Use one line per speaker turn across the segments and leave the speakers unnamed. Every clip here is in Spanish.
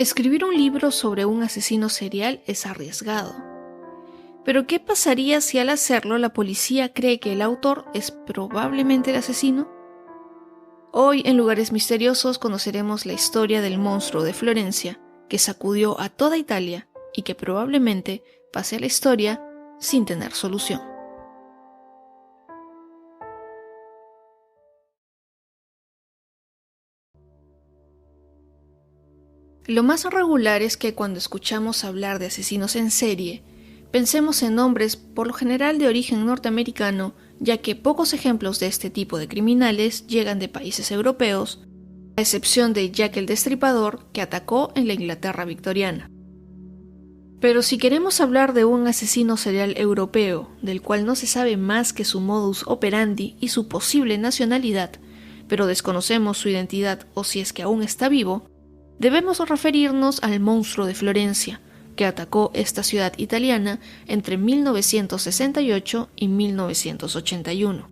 Escribir un libro sobre un asesino serial es arriesgado. Pero ¿qué pasaría si al hacerlo la policía cree que el autor es probablemente el asesino? Hoy en Lugares Misteriosos conoceremos la historia del monstruo de Florencia, que sacudió a toda Italia y que probablemente pase a la historia sin tener solución. Lo más regular es que cuando escuchamos hablar de asesinos en serie, pensemos en nombres por lo general de origen norteamericano, ya que pocos ejemplos de este tipo de criminales llegan de países europeos, a excepción de Jack el Destripador, que atacó en la Inglaterra victoriana. Pero si queremos hablar de un asesino serial europeo, del cual no se sabe más que su modus operandi y su posible nacionalidad, pero desconocemos su identidad o si es que aún está vivo, debemos referirnos al monstruo de Florencia, que atacó esta ciudad italiana entre 1968 y 1981.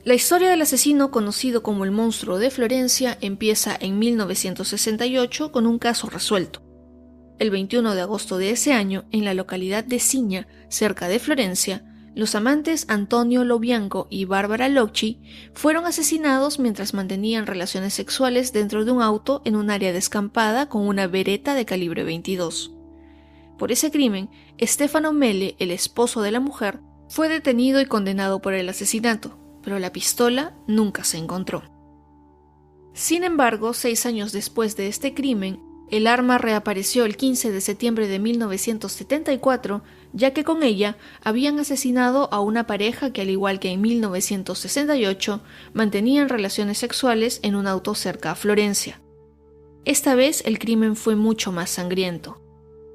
La historia del asesino conocido como el monstruo de Florencia empieza en 1968 con un caso resuelto. El 21 de agosto de ese año, en la localidad de Signa, cerca de Florencia, los amantes Antonio Lobianco y Barbara Locci fueron asesinados mientras mantenían relaciones sexuales dentro de un auto en un área descampada con una Beretta de calibre 22. Por ese crimen, Stefano Mele, el esposo de la mujer, fue detenido y condenado por el asesinato, pero la pistola nunca se encontró. Sin embargo, 6 años después de este crimen, el arma reapareció el 15 de septiembre de 1974, ya que con ella habían asesinado a una pareja que, al igual que en 1968, mantenían relaciones sexuales en un auto cerca a Florencia. Esta vez el crimen fue mucho más sangriento.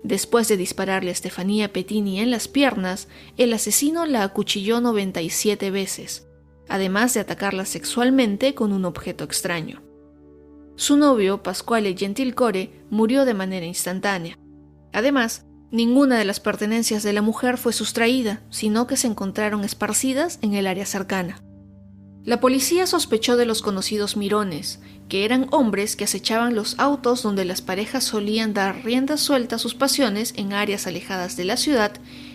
Después de dispararle a Stefania Pettini en las piernas, el asesino la acuchilló 97 veces, además de atacarla sexualmente con un objeto extraño. Su novio, Pasquale Gentilcore, murió de manera instantánea. Además, ninguna de las pertenencias de la mujer fue sustraída, sino que se encontraron esparcidas en el área cercana. La policía sospechó de los conocidos mirones, que eran hombres que acechaban los autos donde las parejas solían dar rienda suelta a sus pasiones en áreas alejadas de la ciudad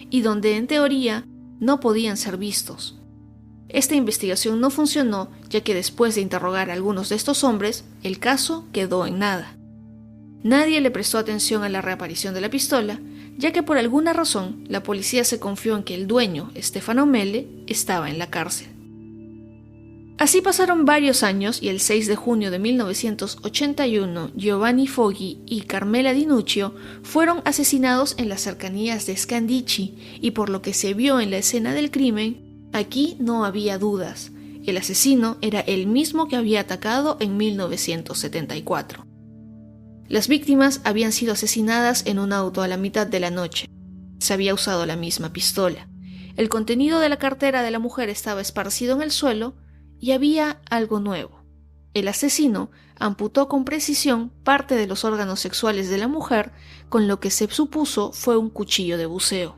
y donde, en teoría, no podían ser vistos. Esta investigación no funcionó, ya que después de interrogar a algunos de estos hombres, el caso quedó en nada. Nadie le prestó atención a la reaparición de la pistola, ya que por alguna razón la policía se confió en que el dueño, Stefano Mele, estaba en la cárcel. Así pasaron varios años y el 6 de junio de 1981, Giovanni Foggi y Carmela Di Nuccio fueron asesinados en las cercanías de Scandicci, y por lo que se vio en la escena del crimen, aquí no había dudas. El asesino era el mismo que había atacado en 1974. Las víctimas habían sido asesinadas en un auto a la mitad de la noche. Se había usado la misma pistola. El contenido de la cartera de la mujer estaba esparcido en el suelo y había algo nuevo. El asesino amputó con precisión parte de los órganos sexuales de la mujer, con lo que se supuso fue un cuchillo de buceo.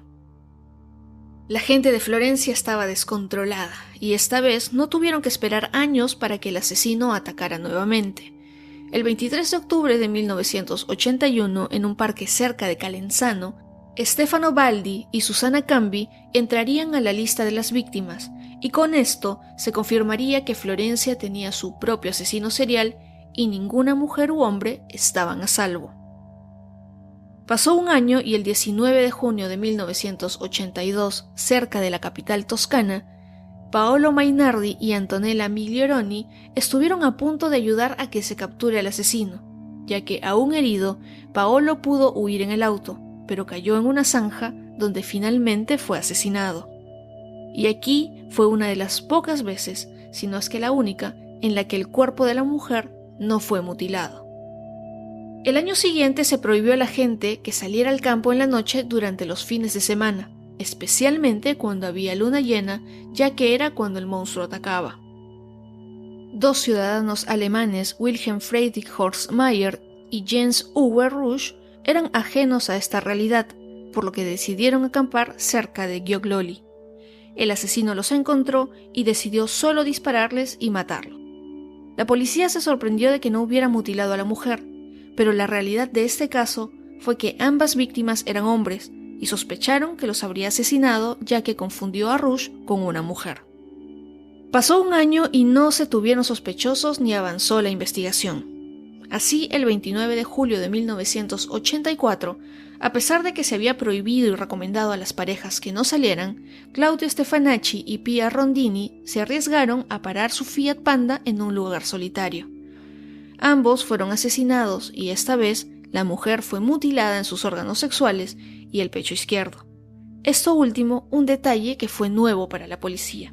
La gente de Florencia estaba descontrolada, y esta vez no tuvieron que esperar años para que el asesino atacara nuevamente. El 23 de octubre de 1981, en un parque cerca de Calenzano, Stefano Baldi y Susana Cambi entrarían a la lista de las víctimas, y con esto se confirmaría que Florencia tenía su propio asesino serial y ninguna mujer u hombre estaban a salvo. Pasó un año y el 19 de junio de 1982, cerca de la capital toscana, Paolo Mainardi y Antonella Miglioroni estuvieron a punto de ayudar a que se capture al asesino, ya que, aún herido, Paolo pudo huir en el auto, pero cayó en una zanja donde finalmente fue asesinado. Y aquí fue una de las pocas veces, si no es que la única, en la que el cuerpo de la mujer no fue mutilado. El año siguiente se prohibió a la gente que saliera al campo en la noche durante los fines de semana, especialmente cuando había luna llena, ya que era cuando el monstruo atacaba. 2 ciudadanos alemanes, Wilhelm Friedrich Horst Mayer y Jens Uwe Rusch, eran ajenos a esta realidad, por lo que decidieron acampar cerca de Giogloli. El asesino los encontró y decidió solo dispararles y matarlo. La policía se sorprendió de que no hubiera mutilado a la mujer, pero la realidad de este caso fue que ambas víctimas eran hombres y sospecharon que los habría asesinado ya que confundió a Rush con una mujer. Pasó un año y no se tuvieron sospechosos ni avanzó la investigación. Así, el 29 de julio de 1984, a pesar de que se había prohibido y recomendado a las parejas que no salieran, Claudio Stefanacci y Pia Rondini se arriesgaron a parar su Fiat Panda en un lugar solitario. Ambos fueron asesinados y esta vez la mujer fue mutilada en sus órganos sexuales y el pecho izquierdo. Esto último, un detalle que fue nuevo para la policía.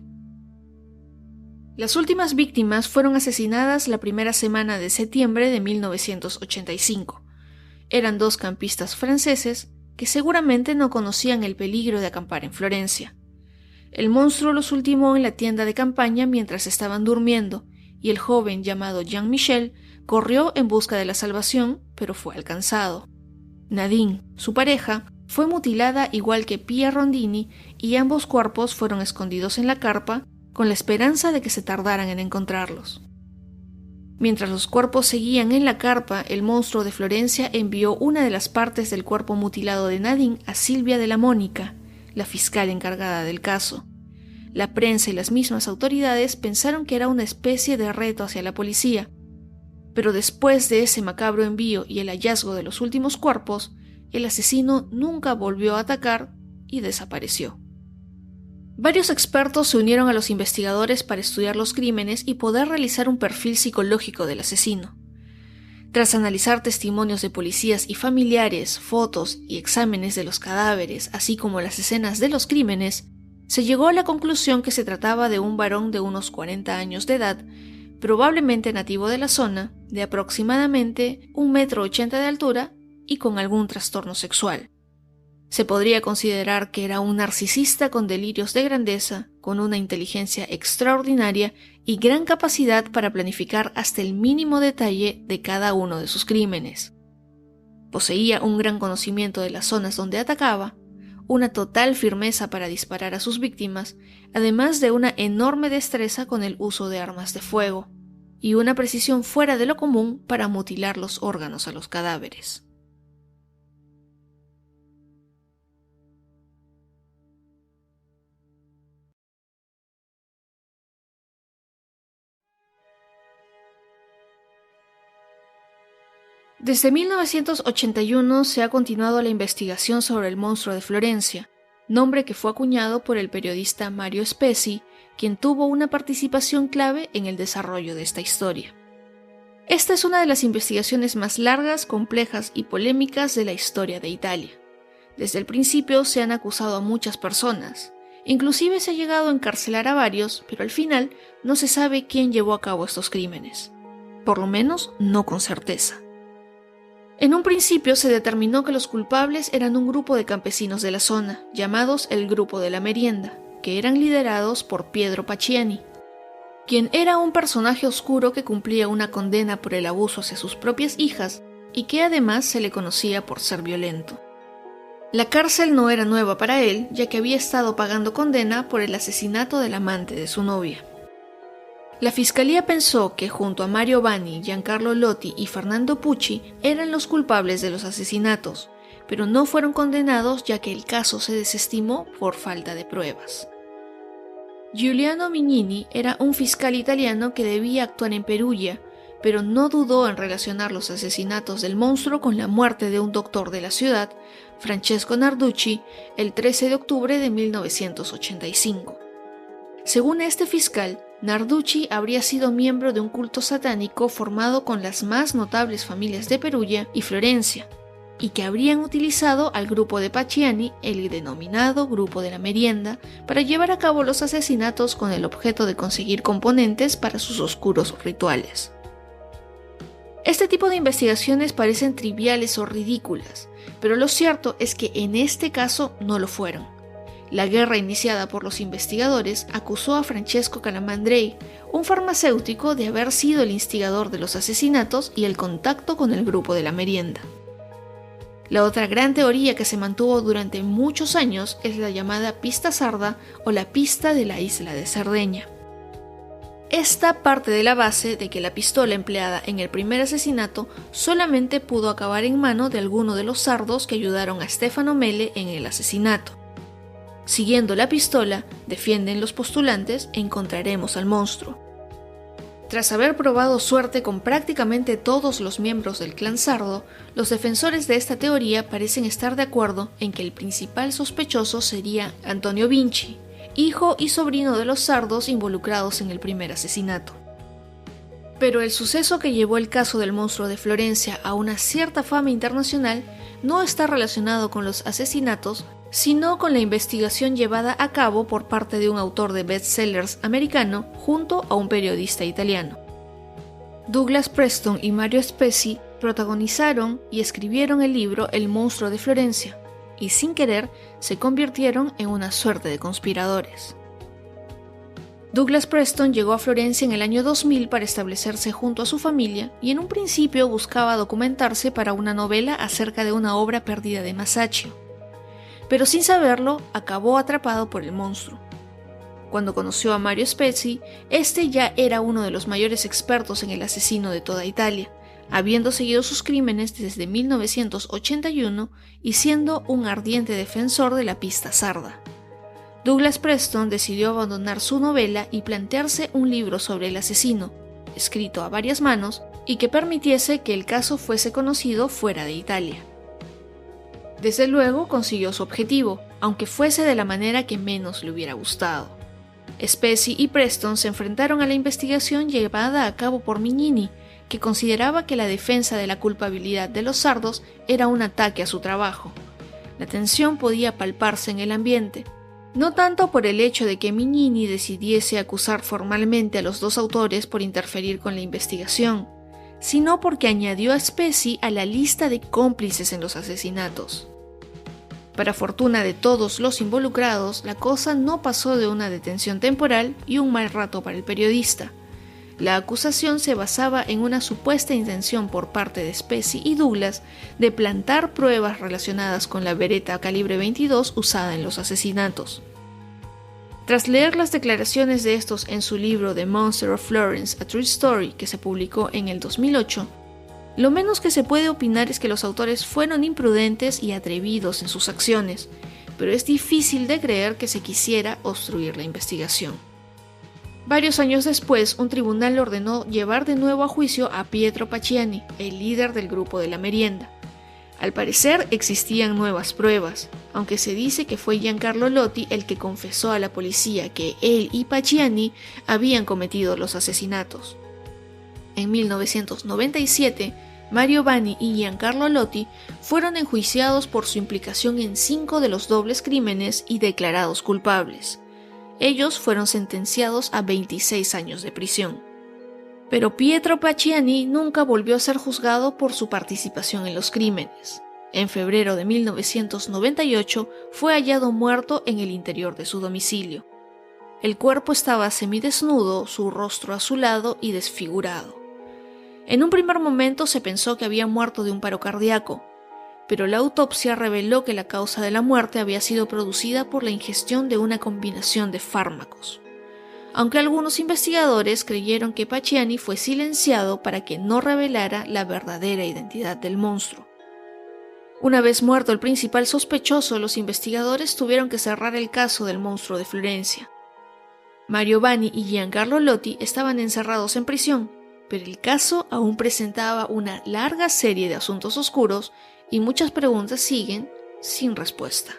Las últimas víctimas fueron asesinadas la primera semana de septiembre de 1985. Eran dos campistas franceses que seguramente no conocían el peligro de acampar en Florencia. El monstruo los ultimó en la tienda de campaña mientras estaban durmiendo y el joven llamado Jean-Michel corrió en busca de la salvación, pero fue alcanzado. Nadine, su pareja, fue mutilada igual que Pia Rondini y ambos cuerpos fueron escondidos en la carpa con la esperanza de que se tardaran en encontrarlos. Mientras los cuerpos seguían en la carpa, el monstruo de Florencia envió una de las partes del cuerpo mutilado de Nadine a Silvia de la Mónica, la fiscal encargada del caso. La prensa y las mismas autoridades pensaron que era una especie de reto hacia la policía, pero después de ese macabro envío y el hallazgo de los últimos cuerpos, el asesino nunca volvió a atacar y desapareció. Varios expertos se unieron a los investigadores para estudiar los crímenes y poder realizar un perfil psicológico del asesino. Tras analizar testimonios de policías y familiares, fotos y exámenes de los cadáveres, así como las escenas de los crímenes, se llegó a la conclusión que se trataba de un varón de unos 40 años de edad, probablemente nativo de la zona, de aproximadamente 1,80 m de altura y con algún trastorno sexual. Se podría considerar que era un narcisista con delirios de grandeza, con una inteligencia extraordinaria y gran capacidad para planificar hasta el mínimo detalle de cada uno de sus crímenes. Poseía un gran conocimiento de las zonas donde atacaba, una total firmeza para disparar a sus víctimas, además de una enorme destreza con el uso de armas de fuego, y una precisión fuera de lo común para mutilar los órganos a los cadáveres. Desde 1981 se ha continuado la investigación sobre el monstruo de Florencia, nombre que fue acuñado por el periodista Mario Spezzi, quien tuvo una participación clave en el desarrollo de esta historia. Esta es una de las investigaciones más largas, complejas y polémicas de la historia de Italia. Desde el principio se han acusado a muchas personas, inclusive se ha llegado a encarcelar a varios, pero al final no se sabe quién llevó a cabo estos crímenes, por lo menos no con certeza. En un principio se determinó que los culpables eran un grupo de campesinos de la zona, llamados el Grupo de la Merienda, que eran liderados por Pietro Pacciani, quien era un personaje oscuro que cumplía una condena por el abuso hacia sus propias hijas y que además se le conocía por ser violento. La cárcel no era nueva para él, ya que había estado pagando condena por el asesinato del amante de su novia. La fiscalía pensó que junto a Mario Vanni, Giancarlo Lotti y Fernando Pucci eran los culpables de los asesinatos, pero no fueron condenados ya que el caso se desestimó por falta de pruebas. Giuliano Mignini era un fiscal italiano que debía actuar en Perugia, pero no dudó en relacionar los asesinatos del monstruo con la muerte de un doctor de la ciudad, Francesco Narducci, el 13 de octubre de 1985. Según este fiscal, Narducci habría sido miembro de un culto satánico formado con las más notables familias de Perugia y Florencia, y que habrían utilizado al grupo de Pacciani, el denominado Grupo de la Merienda, para llevar a cabo los asesinatos con el objeto de conseguir componentes para sus oscuros rituales. Este tipo de investigaciones parecen triviales o ridículas, pero lo cierto es que en este caso no lo fueron. La guerra iniciada por los investigadores acusó a Francesco Calamandrei, un farmacéutico, de haber sido el instigador de los asesinatos y el contacto con el Grupo de la Merienda. La otra gran teoría que se mantuvo durante muchos años es la llamada pista sarda o la pista de la isla de Cerdeña. Esta parte de la base de que la pistola empleada en el primer asesinato solamente pudo acabar en mano de alguno de los sardos que ayudaron a Stefano Mele en el asesinato. Siguiendo la pistola, defienden los postulantes, encontraremos al monstruo. Tras haber probado suerte con prácticamente todos los miembros del clan sardo, los defensores de esta teoría parecen estar de acuerdo en que el principal sospechoso sería Antonio Vinci, hijo y sobrino de los sardos involucrados en el primer asesinato. Pero el suceso que llevó el caso del monstruo de Florencia a una cierta fama internacional no está relacionado con los asesinatos, sino con la investigación llevada a cabo por parte de un autor de bestsellers americano junto a un periodista italiano. Douglas Preston y Mario Spezzi protagonizaron y escribieron el libro El monstruo de Florencia, y sin querer se convirtieron en una suerte de conspiradores. Douglas Preston llegó a Florencia en el año 2000 para establecerse junto a su familia y en un principio buscaba documentarse para una novela acerca de una obra perdida de Masaccio. Pero sin saberlo, acabó atrapado por el monstruo. Cuando conoció a Mario Spezzi, este ya era uno de los mayores expertos en el asesino de toda Italia, habiendo seguido sus crímenes desde 1981 y siendo un ardiente defensor de la pista sarda. Douglas Preston decidió abandonar su novela y plantearse un libro sobre el asesino, escrito a varias manos, y que permitiese que el caso fuese conocido fuera de Italia. Desde luego consiguió su objetivo, aunque fuese de la manera que menos le hubiera gustado. Spezzi y Preston se enfrentaron a la investigación llevada a cabo por Mignini, que consideraba que la defensa de la culpabilidad de los sardos era un ataque a su trabajo. La tensión podía palparse en el ambiente, no tanto por el hecho de que Mignini decidiese acusar formalmente a los dos autores por interferir con la investigación, sino porque añadió a Spezzi a la lista de cómplices en los asesinatos. Para fortuna de todos los involucrados, la cosa no pasó de una detención temporal y un mal rato para el periodista. La acusación se basaba en una supuesta intención por parte de Spezzi y Douglas de plantar pruebas relacionadas con la Beretta calibre 22 usada en los asesinatos. Tras leer las declaraciones de estos en su libro The Monster of Florence, A True Story, que se publicó en el 2008, lo menos que se puede opinar es que los autores fueron imprudentes y atrevidos en sus acciones, pero es difícil de creer que se quisiera obstruir la investigación. Varios años después, un tribunal ordenó llevar de nuevo a juicio a Pietro Pacciani, el líder del grupo de la merienda. Al parecer existían nuevas pruebas, aunque se dice que fue Giancarlo Lotti el que confesó a la policía que él y Pacciani habían cometido los asesinatos. En 1997, Mario Vanni y Giancarlo Lotti fueron enjuiciados por su implicación en 5 de los dobles crímenes y declarados culpables. Ellos fueron sentenciados a 26 años de prisión. Pero Pietro Pacciani nunca volvió a ser juzgado por su participación en los crímenes. En febrero de 1998 fue hallado muerto en el interior de su domicilio. El cuerpo estaba semidesnudo, su rostro azulado y desfigurado. En un primer momento se pensó que había muerto de un paro cardíaco, pero la autopsia reveló que la causa de la muerte había sido producida por la ingestión de una combinación de fármacos. Aunque algunos investigadores creyeron que Pacciani fue silenciado para que no revelara la verdadera identidad del monstruo. Una vez muerto el principal sospechoso, los investigadores tuvieron que cerrar el caso del monstruo de Florencia. Mario Vanni y Giancarlo Lotti estaban encerrados en prisión, pero el caso aún presentaba una larga serie de asuntos oscuros y muchas preguntas siguen sin respuesta.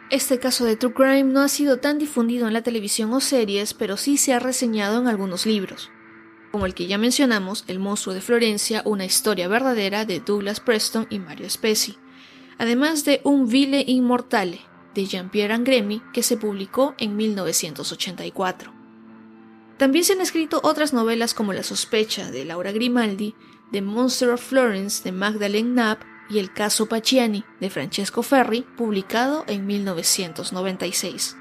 Este caso de True Crime no ha sido tan difundido en la televisión o series, pero sí se ha reseñado en algunos libros, como el que ya mencionamos, El monstruo de Florencia, una historia verdadera de Douglas Preston y Mario Spezzi, además de Un vile immortale, de Jean-Pierre Angremy, que se publicó en 1984. También se han escrito otras novelas como La sospecha, de Laura Grimaldi, The Monster of Florence, de Magdalene Knapp, y El caso Pacciani, de Francesco Ferri, publicado en 1996.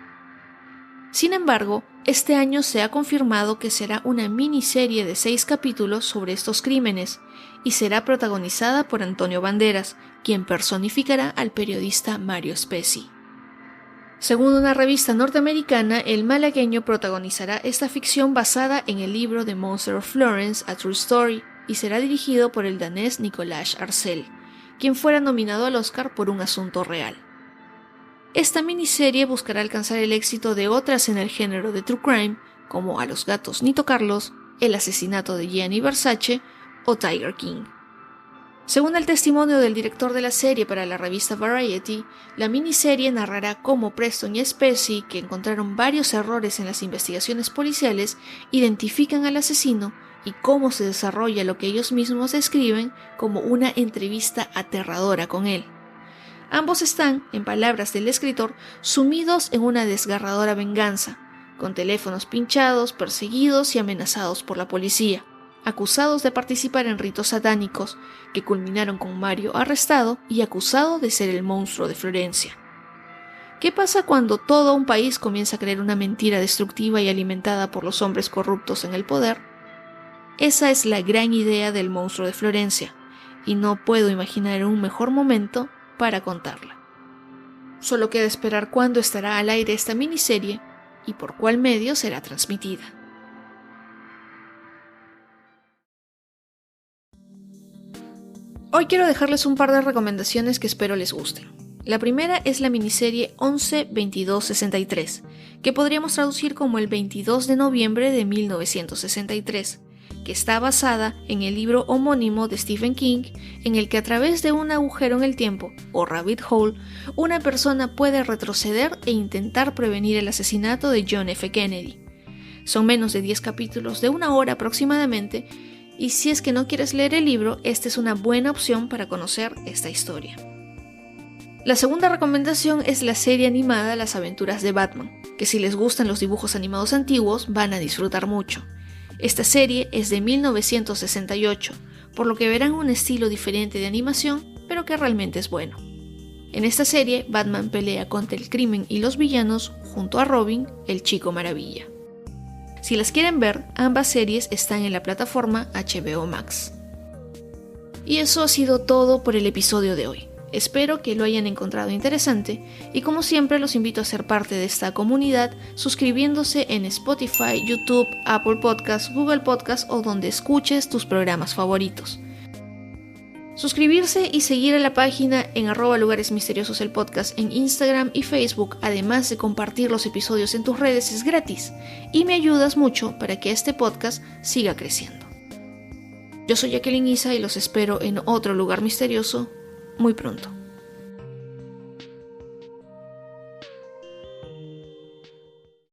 Sin embargo, este año se ha confirmado que será una miniserie de 6 capítulos sobre estos crímenes y será protagonizada por Antonio Banderas, quien personificará al periodista Mario Spezzi. Según una revista norteamericana, el malagueño protagonizará esta ficción basada en el libro The Monster of Florence, A True Story, y será dirigido por el danés Nicolas Arcel, quien fuera nominado al Oscar por Un asunto real. Esta miniserie buscará alcanzar el éxito de otras en el género de True Crime, como A los gatos ni tocarlos, El asesinato de Gianni Versace o Tiger King. Según el testimonio del director de la serie para la revista Variety, la miniserie narrará cómo Preston y Spezzi, que encontraron varios errores en las investigaciones policiales, identifican al asesino y cómo se desarrolla lo que ellos mismos describen como una entrevista aterradora con él. Ambos están, en palabras del escritor, sumidos en una desgarradora venganza, con teléfonos pinchados, perseguidos y amenazados por la policía, acusados de participar en ritos satánicos, que culminaron con Mario arrestado y acusado de ser el monstruo de Florencia. ¿Qué pasa cuando todo un país comienza a creer una mentira destructiva y alimentada por los hombres corruptos en el poder? Esa es la gran idea del monstruo de Florencia, y no puedo imaginar un mejor momento para contarla. Solo queda esperar cuándo estará al aire esta miniserie y por cuál medio será transmitida. Hoy quiero dejarles un par de recomendaciones que espero les gusten. La primera es la miniserie 11-22-63, que podríamos traducir como el 22 de noviembre de 1963, que está basada en el libro homónimo de Stephen King, en el que a través de un agujero en el tiempo, o rabbit hole, una persona puede retroceder e intentar prevenir el asesinato de John F. Kennedy. Son menos de 10 capítulos de 1 hora aproximadamente, y si es que no quieres leer el libro, esta es una buena opción para conocer esta historia. La segunda recomendación es la serie animada Las aventuras de Batman, que si les gustan los dibujos animados antiguos van a disfrutar mucho. Esta serie es de 1968, por lo que verán un estilo diferente de animación, pero que realmente es bueno. En esta serie, Batman pelea contra el crimen y los villanos junto a Robin, el Chico Maravilla. Si las quieren ver, ambas series están en la plataforma HBO Max. Y eso ha sido todo por el episodio de hoy. Espero que lo hayan encontrado interesante y como siempre los invito a ser parte de esta comunidad suscribiéndose en Spotify, YouTube, Apple Podcasts, Google Podcasts o donde escuches tus programas favoritos. Suscribirse y seguir a la página en @lugaresmisteriosos el podcast en Instagram y Facebook, además de compartir los episodios en tus redes, es gratis y me ayudas mucho para que este podcast siga creciendo. Yo soy Jacqueline Isa y los espero en otro lugar misterioso muy pronto.